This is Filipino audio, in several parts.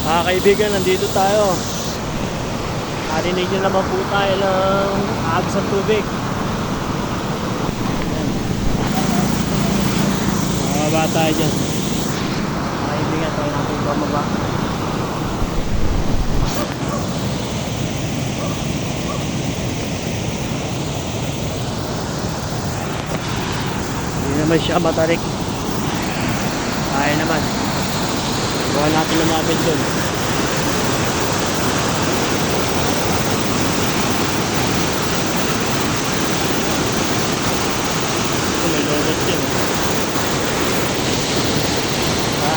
Mga kaibigan, nandito tayo. Narinig nyo naman po tayo ng agos ng tubig. Mababa tayo dyan. Mga kaibigan, tayo natin bumaba. Hindi naman siya matarik. Kaya naman. Buka natin lumapit dun. May lobot yun. Ha?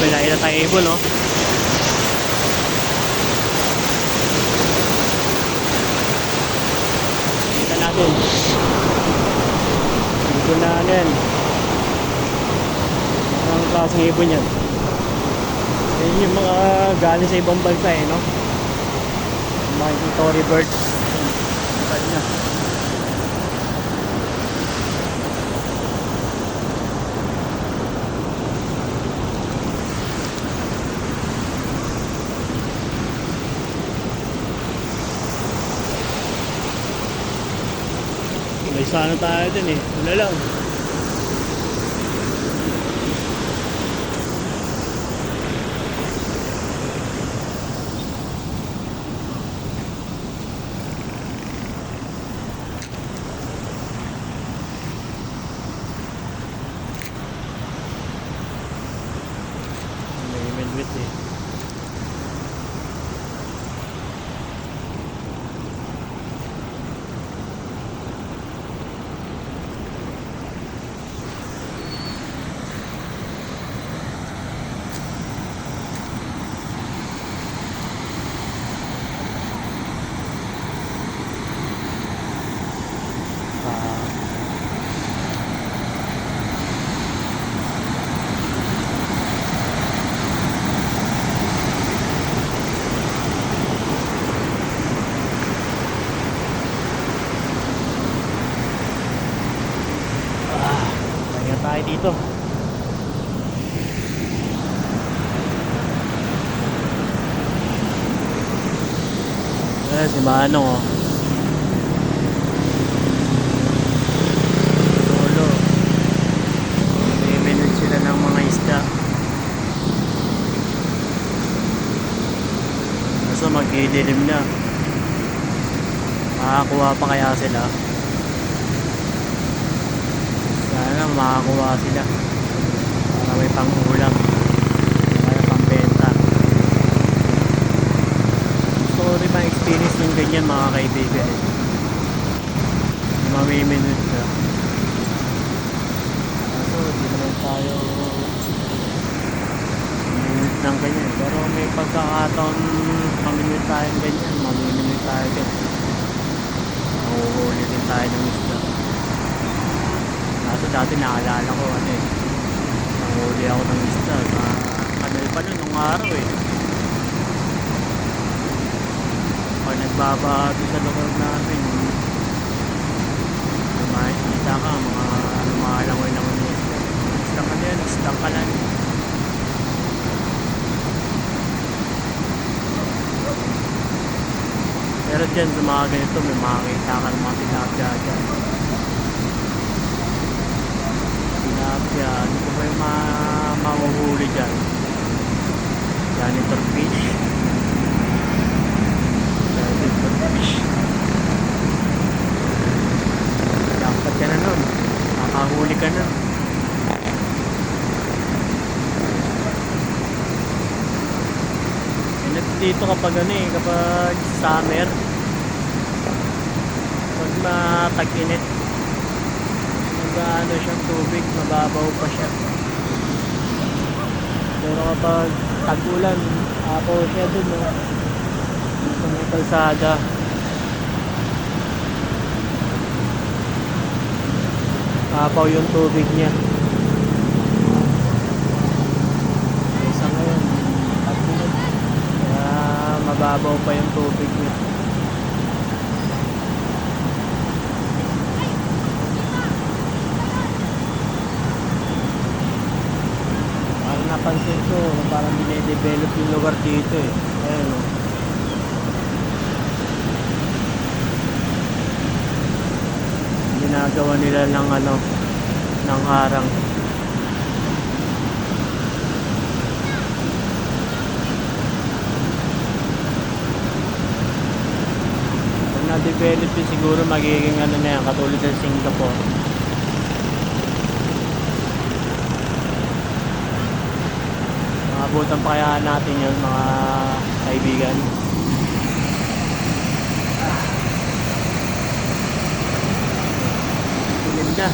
May nakita tayong ibon, no? Kita natin. Ibon na ano yan. Ang klaseng ibon yan. Yan yung mga galing sa ibang bansa, eh, no? Mga Tory birds. Saan niya? May sana tayo din eh. Wala lang. May medwit eh. Kaya tayo dito. Si Manong, oh. Solo. May sila ng mga isda. Kaso magdidilim na. Makakuha pa kaya sila? Sana makakuha sila para may pang-ulam kaya pang-benta. Gusto ko rin ma-experience ng ganyan, mga kaibigan. Mamiminute ka. Kaso hindi naman tayo minute ng ganyan, pero may pagkakataon maminute tayo ganyan, mamiminute tayo ganyan. Mahuhuli din tayo ng isda. Kaso dati naalala ko ano eh, nanghuli ako ng isda sa kanal pa nun nung araw eh. Pag nagbabato sa lugar namin, makikita ka mga lumalangoy-langoy na isda. Isda ka din, isda ka lang. Pero dyan sa mga ganito may makikita ka ng mga tilapia dyan. Tilapia, ano ko ba yung mahuhuli dyan? Janitor fish. Janitor fish. Dapat ka na nun. Makahuli ka na. Dito kapag ano eh, kapag summer, pag matag-init, ano siyang tubig, mababaw pa siya. Pero kapag tag-ulan, apaw siya dun, no? Dito may kalsada. Apaw yung tubig niya. Isa ngayon, tag-ulan. Kaya mababaw pa yung tubig niya. Napansin ko parang dine-develop yung lugar dito eh. Ayun o. Ginagawa nila ng ano, ng harang. Pag na-develop yun, siguro magiging ano na yan, katulad sa Singapore. Abutan pa kaya natin yun, mga kaibigan. Tulim na.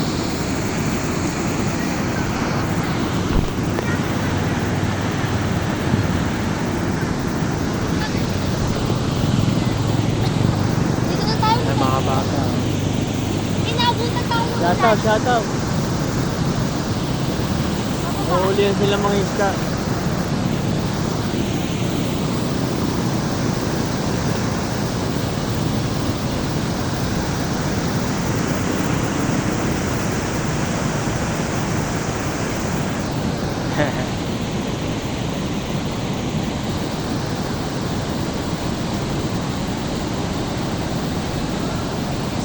Dito na tayo. Ay, mga bata. Inabutan tayo. Shout out. Uulihan sila mga isda.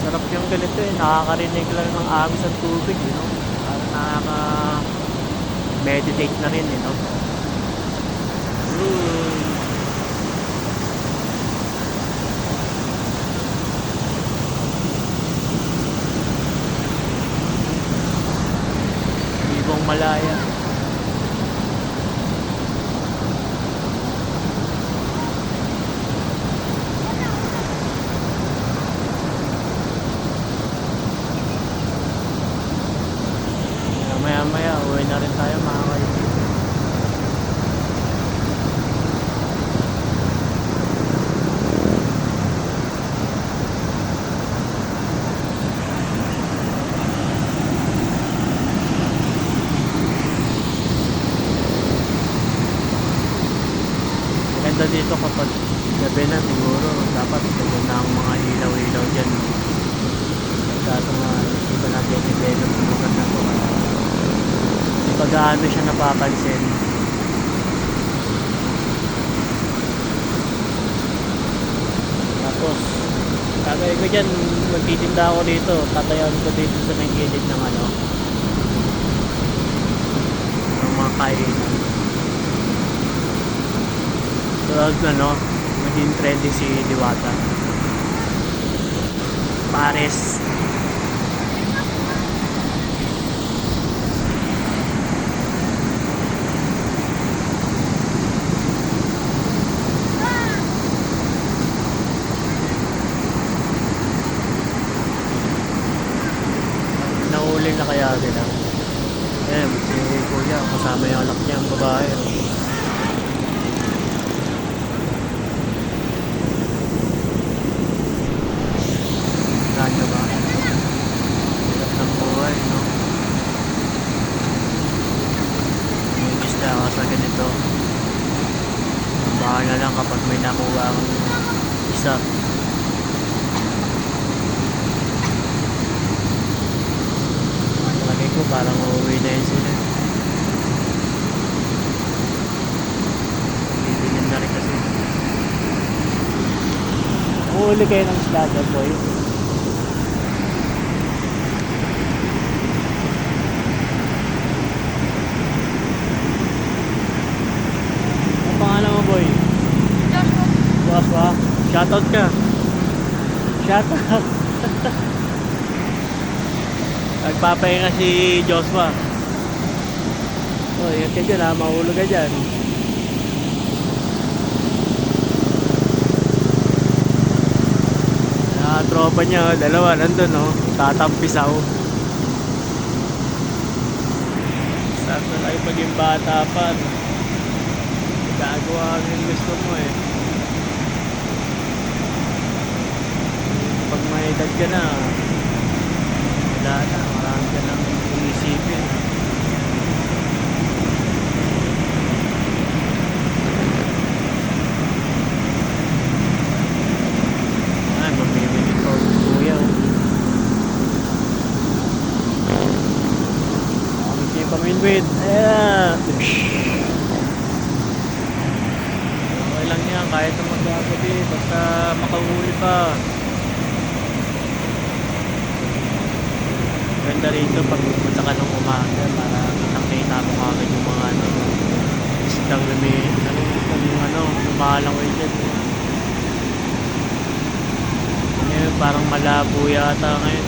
Sarap yung ganito eh, nakakarinig lang ng agos at tubig, you know? Parang nakaka-meditate na rin, you know? Ibong Malaya. Maya uwi na rin tayo mga kaibigan. Maganda dito kapag gabi na siguro dapat ganda na ang mga ilaw-ilaw dyan. Kaso nga hindi pa na-develop yung lugar na to, kaya pag-aano siya napapansin. Tapos kagaya ko dyan, magtitinda ako dito, tatayan ko dito sa may gilid ng ano, ng mga kainan. Tulad ano, naging trending si Diwata, Pares. Nahuli na kaya nila. Eh, si Kuya, kasama yung anak niya, ang babae. Kanya ba? Hirap ng buhay, no? Yung isda ka sa ganito. Baka na lang kapag may nakuha kang isa. Palagay ko parang uuwi na yun sila. Titingin na rin kasi. Uhuli kayo ng isda dyan, boy. Ang pangalan mo, boy? Joshua. Shoutout ka. Shoutout. Nagpapahinga si Joshua. Oh, ingat ka dyan ha, mahulog ka dyan. Tropa niya, dalawa nandun no, tatampisaw. Saan na kayo maging bata pa, no? Gagawa yung gusto mo eh. Pag may edad ka na, wala na, marami ka nang iisipin. Ay, mamimili ko kuya. Kami si Paminwid. Ayan. kahit na magagabi, basta makahuli pa. Ganda rito pag pupunta ka ng umaga para kitang-kita mo kagad yung mga ano, isdang lumalangoy dyan. Ngayon parang malabo yata ngayon.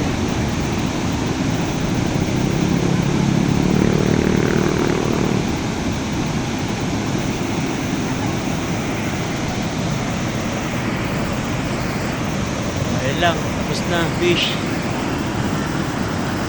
Ayun lang, tapos na fish.